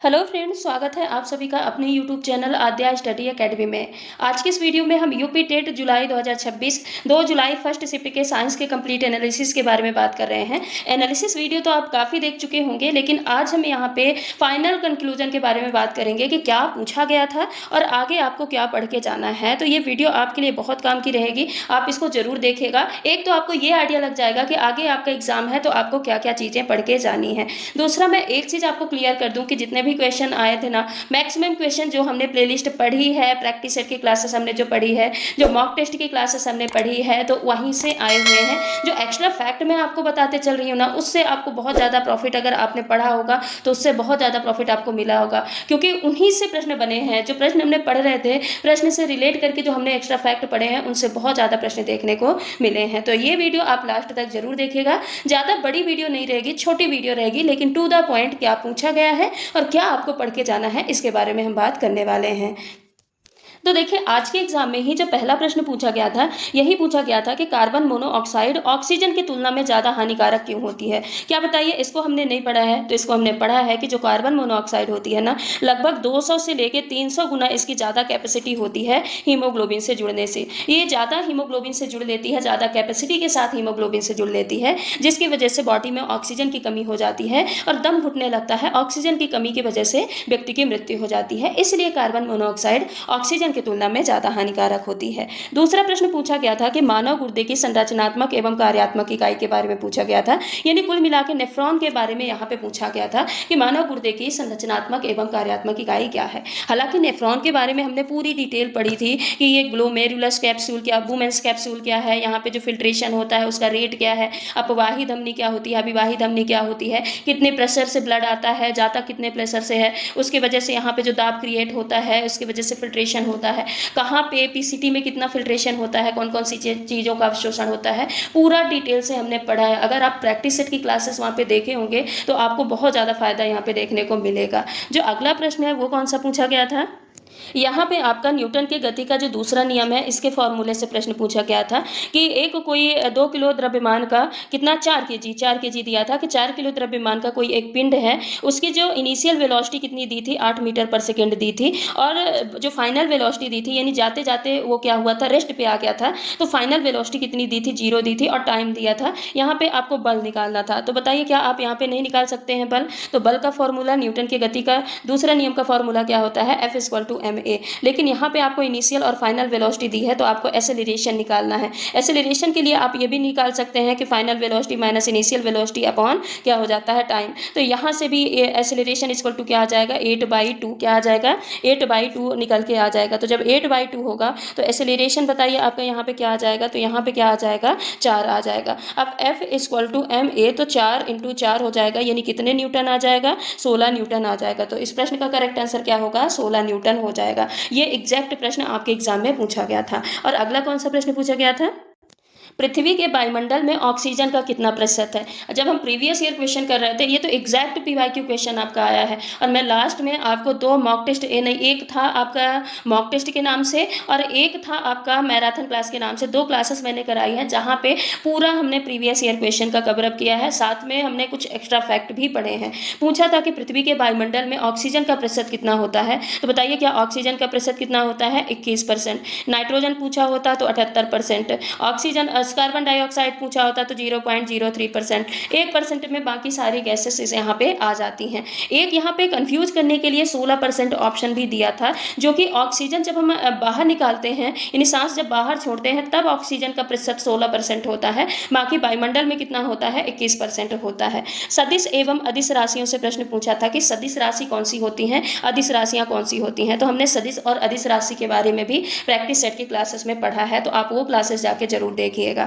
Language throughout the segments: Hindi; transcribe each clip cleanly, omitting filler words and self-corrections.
हेलो फ्रेंड्स, स्वागत है आप सभी का अपने यूट्यूब चैनल आद्या स्टडी एकेडमी में। आज की इस वीडियो में हम यूपी टेट जुलाई 2026 2 जुलाई फर्स्ट शिफ्ट के साइंस के कंप्लीट एनालिसिस के बारे में बात कर रहे हैं। एनालिसिस वीडियो तो आप काफ़ी देख चुके होंगे, लेकिन आज हम यहाँ पे फाइनल कंक्लूजन के बारे में बात करेंगे कि क्या पूछा गया था और आगे आपको क्या पढ़ के जाना है। तो ये वीडियो आपके लिए बहुत काम की रहेगी, आप इसको जरूर देखिएगा। एक तो आपको ये आइडिया लग जाएगा कि आगे आपका एग्जाम है तो आपको क्या क्या चीज़ें पढ़ के जानी है। दूसरा, मैं एक चीज़ आपको क्लियर कर दूं कि जितने भी क्वेश्चन आए थे ना, मैक्सिमम क्वेश्चन जो हमने प्लेलिस्ट पढ़ी है, प्रैक्टिस सेट की क्लासेस हमने जो पढ़ी है, जो मॉक टेस्ट की क्लासेस हमने पढ़ी है, तो वहीं से आए हुए हैं। जो एक्स्ट्रा फैक्ट मैं आपको बताते चल रही हूँ ना, उससे आपको बहुत ज़्यादा प्रॉफिट, अगर आपने पढ़ा होगा तो उससे बहुत ज़्यादा प्रॉफिट आपको मिला होगा, क्योंकि उन्हीं से प्रश्न बने हैं। जो प्रश्न हमने पढ़ रहे थे, प्रश्न से रिलेट करके जो हमने एक्स्ट्रा फैक्ट पढ़े हैं, उनसे बहुत ज़्यादा प्रश्न देखने को मिले हैं। तो ये वीडियो आप लास्ट तक जरूर देखिएगा। ज़्यादा बड़ी वीडियो नहीं रहेगी, छोटी वीडियो रहेगी, लेकिन टू द पॉइंट क्या पूछा गया है और क्या आपको पढ़ के जाना है, इसके बारे में हम बात करने वाले हैं। तो देखिए, आज के एग्जाम में ही जो पहला प्रश्न पूछा गया था, यही पूछा गया था कि कार्बन मोनोऑक्साइड ऑक्सीजन की तुलना में ज़्यादा हानिकारक क्यों होती है। क्या बताइए, इसको हमने नहीं पढ़ा है, तो इसको हमने पढ़ा है कि जो कार्बन मोनोऑक्साइड होती है ना, लगभग 200 से लेकर 300 गुना इसकी ज़्यादा कैपेसिटी होती है हीमोग्लोबिन से जुड़ने से। ये ज़्यादा हीमोग्लोबिन से जुड़ लेती है, ज़्यादा कैपेसिटी के साथ हीमोग्लोबिन से जुड़ लेती है, जिसकी वजह से बॉडी में ऑक्सीजन की कमी हो जाती है और दम घुटने लगता है। ऑक्सीजन की कमी की वजह से व्यक्ति की मृत्यु हो जाती है। इसलिए कार्बन मोनोऑक्साइड ऑक्सीजन की तुलना में ज़्यादा हानिकारक होती है। दूसरा प्रश्न पूछा गया था कि मानव गुर्दे की संरचनात्मक एवं कार्यात्मक इकाई के बारे में पूछा गया था, यानी कुल मिलाकर नेफ्रॉन के बारे में यहाँ पे पूछा गया था कि मानव गुर्दे की संरचनात्मक एवं कार्यात्मक इकाई क्या है। हालांकि नेफ्रॉन के बारे में हमने पूरी डिटेल पढ़ी थी कि ये ग्लोमेरुलस कैप्सूल क्या, वुमेन्स कैप्सूल क्या है, यहाँ पे जो फिल्ट्रेशन होता है उसका रेट क्या है, अपवाही धमनी क्या होती है, अभिवाही धमनी क्या होती है, कितने प्रेशर से ब्लड आता है, जाता कितने प्रेशर से है, उसकी वजह से यहाँ पे जो दाब क्रिएट होता है, उसकी वजह से फिल्ट्रेशन होता है, कहाँ पे पीसीटी में कितना फिल्ट्रेशन होता है, कौन कौन सी चीज़ों का अवशोषण होता है, पूरा डिटेल से हमने पढ़ा है। अगर आप प्रैक्टिस सेट की क्लासेस वहाँ पे देखे होंगे तो आपको बहुत ज़्यादा फायदा यहाँ पे देखने को मिलेगा। जो अगला प्रश्न है वो कौन सा पूछा गया था, यहाँ पे आपका न्यूटन के गति का जो दूसरा नियम है, इसके फॉर्मूले से प्रश्न पूछा गया था कि एक कोई 2 किलो द्रव्यमान का कितना 4 केजी दिया था कि 4 किलो द्रव्यमान का कोई एक पिंड है, उसकी जो इनिशियल वेलोसिटी कितनी दी थी, 8 मीटर पर सेकेंड दी थी, और जो फाइनल वेलोसिटी दी थी, यानी जाते जाते वो क्या हुआ था, रेस्ट पे आ गया था, तो फाइनल वेलोसिटी कितनी दी थी, 0 दी थी, और टाइम दिया था। यहाँ पे आपको बल निकालना था। तो बताइए, क्या आप यहाँ पे नहीं निकाल सकते हैं बल? तो बल का फॉर्मूला, न्यूटन के गति का दूसरा नियम का फॉर्मूला क्या होता है, F=ma। लेकिन यहाँ पे आपको इनिशियल और फाइनल वेलोसिटी दी है, तो आपको एसेलरेशन निकालना है। एसेलरेशन के लिए आप ये भी निकाल सकते हैं कि final velocity minus initial velocity upon क्या हो जाता है, टाइम। तो यहाँ से भी एसेलरेशन इक्वल टू क्या आ जाएगा, 8/2। क्या आ जाएगा, 8/2 निकल के आ जाएगा। तो जब 8/2 होगा तो एसेलरेशन बताइए आपका यहाँ पे क्या आ जाएगा, तो यहाँ पे क्या आ जाएगा, 4 आ जाएगा। अब F=ma, तो 4 × 4 हो जाएगा, यानी कितने न्यूटन आ जाएगा, 16 न्यूटन आ जाएगा। तो इस प्रश्न का करेक्ट आंसर क्या होगा, 16 न्यूटन हो जाएगा। ये एग्जैक्ट प्रश्न आपके एग्जाम में पूछा गया था। और अगला कौन सा प्रश्न पूछा गया था, पृथ्वी के वायुमंडल में ऑक्सीजन का कितना प्रतिशत है। जब हम प्रीवियस ईयर क्वेश्चन कर रहे थे, ये तो एग्जैक्ट पीवाईक्यू क्वेश्चन आपका आया है, और मैं लास्ट में आपको 2 मॉक टेस्ट, नहीं, एक था आपका मॉक टेस्ट के नाम से और एक था आपका मैराथन क्लास के नाम से। 2 क्लासेस मैंने कराई हैं जहाँ पे पूरा हमने प्रीवियस ईयर क्वेश्चन का कवर अप किया है, साथ में हमने कुछ एक्स्ट्रा फैक्ट भी पढ़े हैं। पूछा था कि पृथ्वी के वायुमंडल में ऑक्सीजन का प्रतिशत कितना होता है, तो बताइए क्या ऑक्सीजन का प्रतिशत कितना होता है, 21%। नाइट्रोजन पूछा होता तो 78%। ऑक्सीजन कार्बन डाइऑक्साइड पूछा होता तो 0.03%। 1% में बाकी सारी गैसेस यहाँ पे आ जाती हैं। एक यहाँ पे कंफ्यूज करने के लिए 16% ऑप्शन भी दिया था, जो कि ऑक्सीजन जब हम बाहर निकालते हैं, यानी सांस जब बाहर छोड़ते हैं, तब ऑक्सीजन का प्रतिशत 16% होता है, बाकी वायुमंडल में कितना होता है, 21% होता है। सदिश एवं अदिश राशियों से प्रश्न पूछा था कि सदिश राशि कौन सी होती हैं, अदिश राशियाँ कौन सी होती हैं। तो हमने सदिश और अदिश राशि के बारे में भी प्रैक्टिस सेट की क्लासेस में पढ़ा है, तो आप वो क्लासेस जाके जरूर देखिएगा।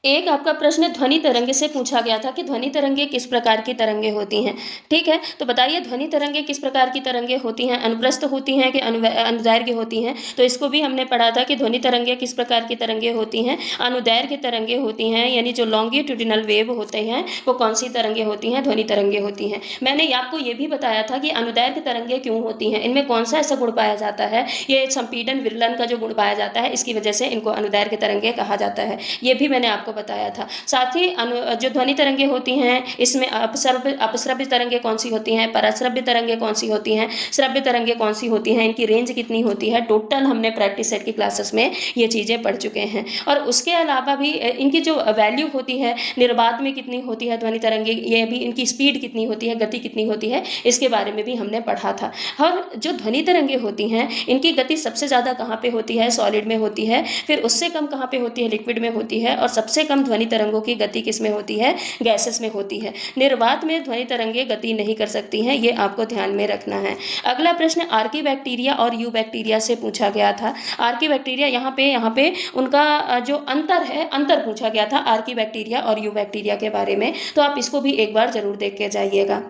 एक आपका प्रश्न ध्वनि तरंगे से पूछा गया था कि ध्वनि तरंगे किस प्रकार की तरंगे होती हैं। ठीक है, तो बताइए ध्वनि तरंगे किस प्रकार की तरंगे होती हैं, अनुप्रस्थ होती हैं कि अनुदैर्घ्य होती हैं। तो इसको भी हमने पढ़ा था कि ध्वनि तरंगे किस प्रकार की तरंगे होती हैं, अनुदैर्घ्य तरंगे होती हैं, यानी जो लॉन्गिट्यूडिनल वेव होते हैं वो कौन सी तरंगे होती हैं, ध्वनि तरंगे होती हैं। मैंने आपको ये भी बताया था कि अनुदैर्घ्य तरंगे क्यों होती हैं, इनमें कौन सा ऐसा गुण पाया जाता है, ये संपीडन विरलन का जो गुण पाया जाता है, इसकी वजह से इनको अनुदैर्घ्य तरंगे कहा जाता है। ये भी मैंने आपको बताया था। साथ ही जो ध्वनि तरंगे होती हैं, इसमें अपश्रव्य तरंगे कौन सी होती हैं, पराश्रव्य तरंगे कौन सी होती हैं, श्रव्य तरंगे कौन सी होती हैं, इनकी रेंज कितनी होती है, टोटल हमने प्रैक्टिस सेट की क्लासेस में ये चीज़ें पढ़ चुके हैं। और उसके अलावा भी इनकी जो वैल्यू होती है, निर्बाध में कितनी होती है ध्वनि तरंगे, ये भी इनकी स्पीड कितनी होती है, गति कितनी होती है, इसके बारे में भी हमने पढ़ा था। और जो ध्वनि तरंगे होती हैं, इनकी गति सबसे ज़्यादा कहाँ पे होती है, सॉलिड में होती है, फिर उससे कम कहाँ पे होती है, लिक्विड में होती है, और सबसे कम ध्वनि तरंगों की गति किस में होती है, गैसेस में होती है। निर्वात में ध्वनि तरंगे गति नहीं कर सकती हैं, ये आपको ध्यान में रखना है। अगला प्रश्न आर्की बैक्टीरिया और यू बैक्टीरिया से पूछा गया था। आर्की बैक्टीरिया यहाँ पे उनका जो अंतर पूछा गया था आर्की बैक्टीरिया और यू बैक्टीरिया के बारे में, तो आप इसको भी एक बार जरूर देख के जाइएगा।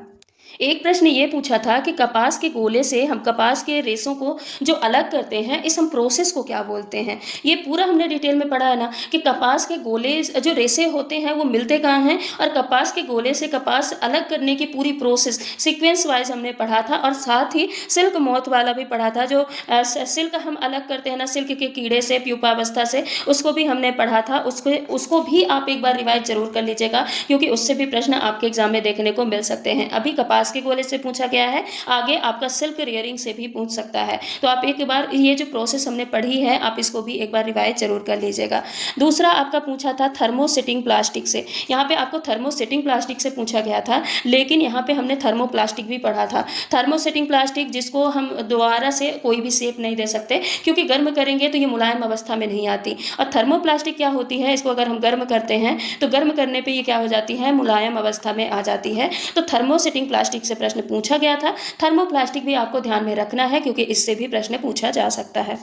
एक प्रश्न ये पूछा था कि कपास के गोले से हम कपास के रेशों को जो अलग करते हैं, इस हम प्रोसेस को क्या बोलते हैं। ये पूरा हमने डिटेल में पढ़ा है ना कि कपास के गोले जो रेशे होते हैं वो मिलते कहाँ हैं, और कपास के गोले से कपास अलग करने की पूरी प्रोसेस सीक्वेंस वाइज हमने पढ़ा था। और साथ ही सिल्क मौथ वाला भी पढ़ा था, जो सिल्क हम अलग करते हैं ना सिल्क के कीड़े से, प्यूपावस्था से, उसको भी हमने पढ़ा था। उसको भी आप एक बार रिवाइज जरूर कर लीजिएगा, क्योंकि उससे भी प्रश्न आपके एग्जाम में देखने को मिल सकते हैं। अभी कपास के गोले से पूछा गया है, आगे आपका सिल्क रेयरिंग से भी पूछ सकता है। तो आप एक बार ये जो प्रोसेस हमने पढ़ी है, आप इसको भी एक बार रिवाइज जरूर कर लीजिएगा। दूसरा आपका पूछा था थर्मोसेटिंग प्लास्टिक से। यहाँ पे आपको थर्मोसेटिंग प्लास्टिक से पूछा गया था, लेकिन यहाँ पे हमने थर्मोप्लास्टिक भी पढ़ा था। थर्मोसेटिंग प्लास्टिक जिसको हम दोबारा से कोई भी शेप नहीं दे सकते, क्योंकि गर्म करेंगे तो ये मुलायम अवस्था में नहीं आती। और थर्मोप्लास्टिक क्या होती है, इसको अगर हम गर्म करते हैं तो गर्म करने पे ये क्या हो जाती है, मुलायम अवस्था में आ जाती है। तो थर्मोसेटिंग प्लास्टिक से प्रश्न पूछा गया था। थर्मोप्लास्टिक भी आपको ध्यान में रखना है, क्योंकि इससे भी प्रश्न पूछा जा सकता है।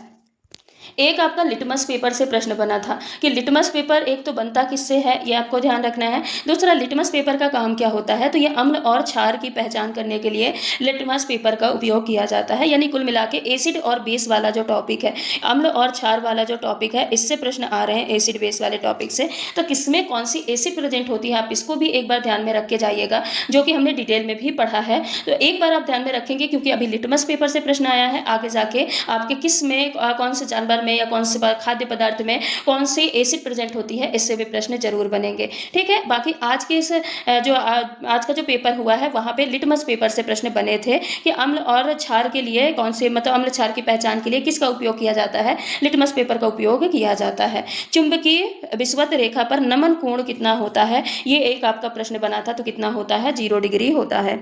एक आपका लिटमस पेपर से प्रश्न बना था कि लिटमस पेपर एक तो बनता किससे है, ये आपको ध्यान रखना है। दूसरा, लिटमस पेपर का काम क्या होता है, तो ये अम्ल और क्षार की पहचान करने के लिए लिटमस पेपर का उपयोग किया जाता है। यानी कुल मिला के एसिड और बेस वाला जो टॉपिक है, अम्ल और क्षार वाला जो टॉपिक है, इससे प्रश्न आ रहे हैं एसिड बेस वाले टॉपिक से। तो किसमें कौन सी एसिड प्रेजेंट होती है, आप इसको भी एक बार ध्यान में रख के जाइएगा, जो कि हमने डिटेल में भी पढ़ा है। तो एक बार आप ध्यान में रखेंगे, क्योंकि अभी लिटमस पेपर से प्रश्न आया है, आगे जाके आपके किस में कौन से जानवर में या कौन से खाद्य पदार्थ में कौन सी एसिड प्रेजेंट होती है, इससे भी प्रश्न जरूर बनेंगे। ठीक है, बाकी आज के इस आज का जो पेपर हुआ है, वहां पे लिटमस पेपर से प्रश्न बने थे कि अम्ल और क्षार के लिए कौन से, मतलब अम्ल क्षार की पहचान के लिए किसका उपयोग किया जाता है, लिटमस पेपर का उपयोग किया जाता है। चुंबकीय विषुवत रेखा पर नमन कोण कितना होता है, ये एक आपका प्रश्न बना था, तो कितना होता है, 0 डिग्री होता है।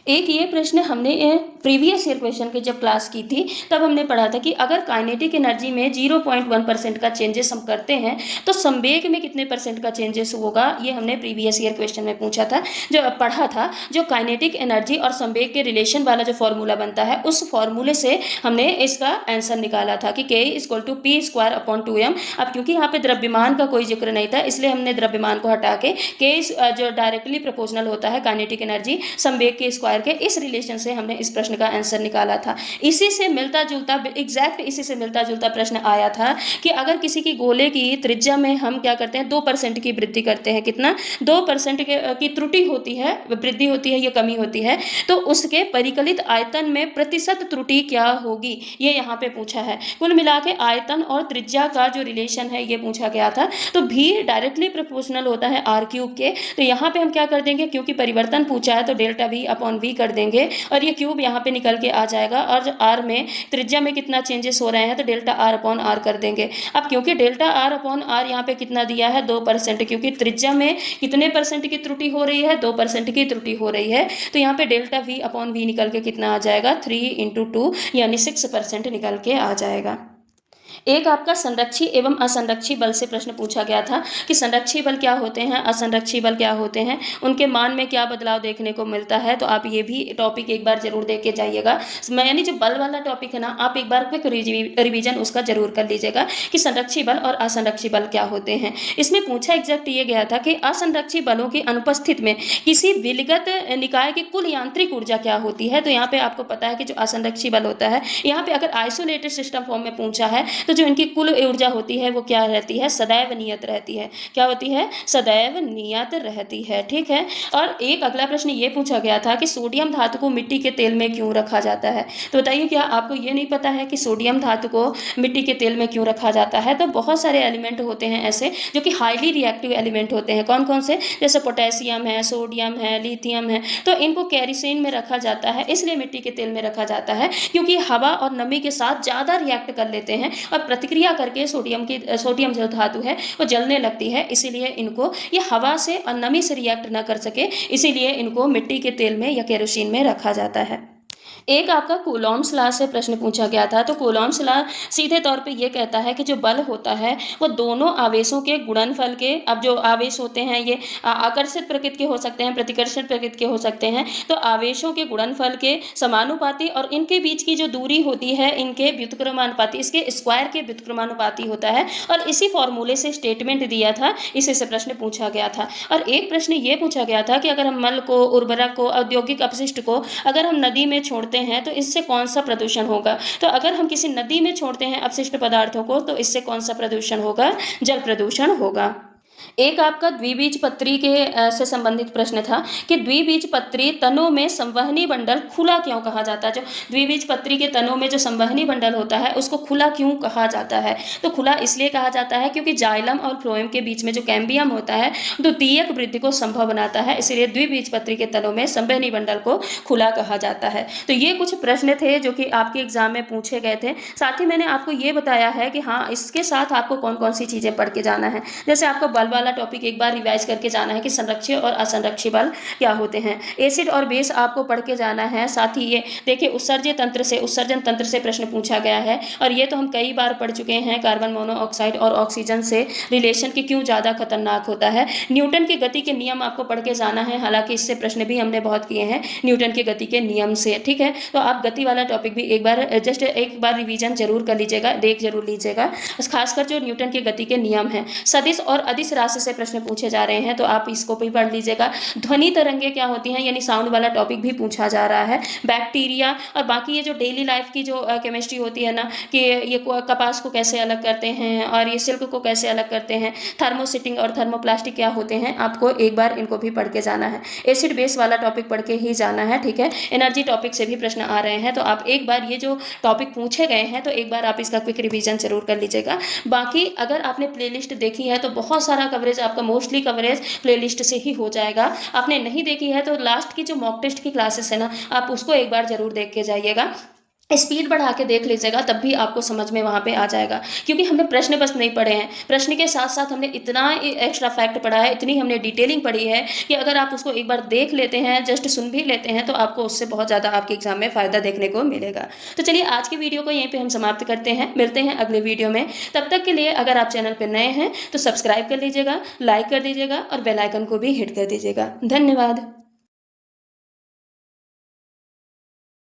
एक ये प्रश्न हमने प्रीवियस ईयर क्वेश्चन की जब क्लास की थी, तब हमने पढ़ा था कि अगर काइनेटिक एनर्जी में 0.1% का चेंजेस हम करते हैं, तो संवेग में कितने परसेंट का चेंजेस होगा, ये हमने प्रीवियस ईयर क्वेश्चन में पूछा था, जो पढ़ा था। जो काइनेटिक एनर्जी और संवेग के रिलेशन वाला जो फॉर्मूला बनता है, उस फॉर्मूले से हमने इसका आंसर निकाला था कि K=P²/2m। अब क्योंकि यहाँ पे द्रव्यमान का कोई जिक्र नहीं था, इसलिए हमने द्रव्यमान को हटा के K जो डायरेक्टली प्रोपोर्शनल होता है काइनेटिक एनर्जी संवेग के स्क्वायर के, इस रिलेशन से हमने इस प्रश्न का आंसर निकाला था। इसी से मिलता जुलता, एग्जैक्ट इसी से मिलता जुलता प्रश्न आया था कि अगर किसी की गोले की त्रिज्या में हम क्या करते हैं, 2% की वृद्धि करते हैं, कितना, 2% की त्रुटि होती है, वृद्धि होती है, ये कमी होती है, तो उसके परिकलित आयतन में प्रतिशत त्रुटि क्या होगी, ये यहाँ पे पूछा है। कुल मिला के आयतन और त्रिज्या का जो रिलेशन है, ये पूछा गया था। तो भी डायरेक्टली प्रोपोर्शनल होता है r³ के, तो यहाँ पे हम क्या कर देंगे, क्योंकि परिवर्तन पूछा है, तो डेल्टा V/V कर देंगे, और ये क्यूब यहाँ पे निकल के आ जाएगा, और r में त्रिज्या में कितना चेंजेस हो रहे हैं, तो डेल्टा R/R कर देंगे। अब क्योंकि डेल्टा R/R यहाँ पे कितना दिया है, 2%, क्योंकि त्रिज्या में कितने परसेंट की त्रुटि हो रही है, 2% की त्रुटि हो रही है, तो यहाँ पे डेल्टा V/V निकल के कितना आ जाएगा, 3 × 2 यानी 6% निकल के आ जाएगा। एक आपका संरक्षी एवं असंरक्षी बल से प्रश्न पूछा गया था कि संरक्षी बल क्या होते हैं, असंरक्षी बल क्या होते हैं, उनके मान में क्या बदलाव देखने को मिलता है। तो आप ये भी टॉपिक एक बार जरूर देख के जाइएगा। यानी जो बल वाला टॉपिक है ना, आप एक बार क्विक रिवीजन उसका जरूर कर लीजिएगा कि संरक्षी बल और असंरक्षी बल क्या होते हैं। इसमें पूछा एग्जैक्ट ये गया था कि असंरक्षी बलों की अनुपस्थित में किसी विलगत निकाय की कुल यांत्रिक ऊर्जा क्या होती है। तो यहाँ पे आपको पता है कि जो असंरक्षी बल होता है, यहाँ पे अगर आइसोलेटेड सिस्टम फॉर्म में पूछा है, तो जो इनकी कुल ऊर्जा होती है वो क्या रहती है, सदैव नियत रहती है। क्या होती है, सदैव नियत रहती है। ठीक है। और एक अगला प्रश्न ये पूछा गया था कि सोडियम धातु को मिट्टी के तेल में क्यों रखा जाता है। तो बताइए, क्या आपको ये नहीं पता है कि सोडियम धातु को मिट्टी के तेल में क्यों रखा जाता है। तो बहुत सारे एलिमेंट होते हैं ऐसे जो कि हाईली रिएक्टिव एलिमेंट होते हैं। कौन कौन से, जैसे पोटेशियम है, सोडियम है, लिथियम है। तो इनको केरोसिन में रखा जाता है, इसलिए मिट्टी के तेल में रखा जाता है क्योंकि हवा और नमी के साथ ज़्यादा रिएक्ट कर लेते हैं और प्रतिक्रिया करके सोडियम जो धातु है वो जलने लगती है। इसीलिए इनको ये हवा से और नमी से रिएक्ट ना कर सके, इसीलिए इनको मिट्टी के तेल में या केरोसिन में रखा जाता है। एक आपका कूलॉम्स लॉ से प्रश्न पूछा गया था। तो कूलॉम्स लॉ सीधे तौर पे ये कहता है कि जो बल होता है वो दोनों आवेशों के गुणनफल के, अब जो आवेश होते हैं ये आकर्षित प्रकृति के हो सकते हैं, प्रतिकर्षित प्रकृति के हो सकते हैं। तो आवेशों के गुणनफल के समानुपाती और इनके बीच की जो दूरी होती है इनके व्युत्क्रमानुपाती, इसके स्क्वायर के व्युत्क्रमानुपाती होता है। और इसी फॉर्मूले से स्टेटमेंट दिया था, इसी से प्रश्न पूछा गया था। और एक प्रश्न ये पूछा गया था कि अगर हम मल को, उर्वरक को, औद्योगिक अपशिष्ट को अगर हम नदी में छोड़ते हैं तो इससे कौन सा प्रदूषण होगा। तो अगर हम किसी नदी में छोड़ते हैं अपशिष्ट पदार्थों को तो इससे कौन सा प्रदूषण होगा, जल प्रदूषण होगा। एक आपका द्विबीजपत्री के से संबंधित प्रश्न था कि द्विबीजपत्री तनों में संवहनी मंडल खुला क्यों कहा जाता है। जो द्विबीजपत्री के तनों में जो संवहनी मंडल होता है उसको खुला क्यों कहा जाता है। तो खुला इसलिए कहा जाता है क्योंकि जाइलम और फ्लोएम के बीच में जो कैम्बियम होता है द्वितीयक वृद्धि को संभव बनाता है, इसलिए द्विबीजपत्री के तनों में संवहनी मंडल को खुला कहा जाता है। तो ये कुछ प्रश्न थे जो कि आपके एग्जाम में पूछे गए थे। साथ ही मैंने आपको ये बताया है कि हाँ, इसके साथ आपको कौन कौन सी चीज़ें पढ़ के जाना है। जैसे आपको बल वाला टॉपिक एक बार रिवाइज करके जाना है कि संरक्षीय और असंरक्षी बल क्या होते हैं। एसिड और बेस आपको पढ़ के जाना है। साथ ही ये देखिए उत्सर्जन तंत्र से प्रश्न पूछा गया है और ये तो हम कई बार पढ़ चुके हैं। कार्बन मोनोऑक्साइड और ऑक्सीजन से रिलेशन की क्यों ज़्यादा खतरनाक होता है। न्यूटन की गति के नियम आपको पढ़ के जाना है, हालांकि इससे प्रश्न भी हमने बहुत किए हैं न्यूटन की गति के नियम से। ठीक है, तो आप गति वाला टॉपिक भी एक बार रिवीजन जरूर कर लीजिएगा, देख जरूर लीजिएगा, खासकर जो न्यूटन की गति के नियम है। सदिश और अदिश राशि से प्रश्न पूछे जा रहे हैं तो आप इसको भी पढ़ लीजिएगा। ध्वनि तरंगे क्या होती हैं, यानी साउंड वाला टॉपिक भी पूछा जा रहा है। बैक्टीरिया और बाकी ये जो डेली लाइफ की जो केमिस्ट्री होती है ना, कि ये कपास को कैसे अलग करते हैं और ये सिल्क को कैसे अलग करते हैं, थर्मोसिटिंग और थर्मोप्लास्टिक क्या होते हैं, आपको एक बार इनको भी पढ़ के जाना है। एसिड बेस वाला टॉपिक पढ़ के ही जाना है। ठीक है, एनर्जी टॉपिक से भी प्रश्न आ रहे हैं तो आप एक बार ये जो टॉपिक पूछे गए हैं तो एक बार आप इसका क्विक रिवीजन जरूर कर लीजिएगा। बाकी अगर आपने प्लेलिस्ट देखी है तो बहुत सारा कवरेज आपका मोस्टली कवरेज प्लेलिस्ट से ही हो जाएगा। आपने नहीं देखी है तो लास्ट की जो मॉक टेस्ट की क्लासेस है ना, आप उसको एक बार जरूर देख के जाइएगा। स्पीड बढ़ा के देख लीजिएगा, तब भी आपको समझ में वहाँ पे आ जाएगा। क्योंकि हमने प्रश्न बस नहीं पढ़े हैं, प्रश्न के साथ साथ हमने इतना एक्स्ट्रा फैक्ट पढ़ा है, इतनी हमने डिटेलिंग पढ़ी है कि अगर आप उसको एक बार देख लेते हैं, जस्ट सुन भी लेते हैं, तो आपको उससे बहुत ज़्यादा आपके एग्जाम में फ़ायदा देखने को मिलेगा। तो चलिए आज की वीडियो को यहीं पर हम समाप्त करते हैं, मिलते हैं अगले वीडियो में। तब तक के लिए अगर आप चैनल पर नए हैं तो सब्सक्राइब कर लीजिएगा, लाइक कर दीजिएगा और बेल आइकन को भी हिट कर दीजिएगा। धन्यवाद।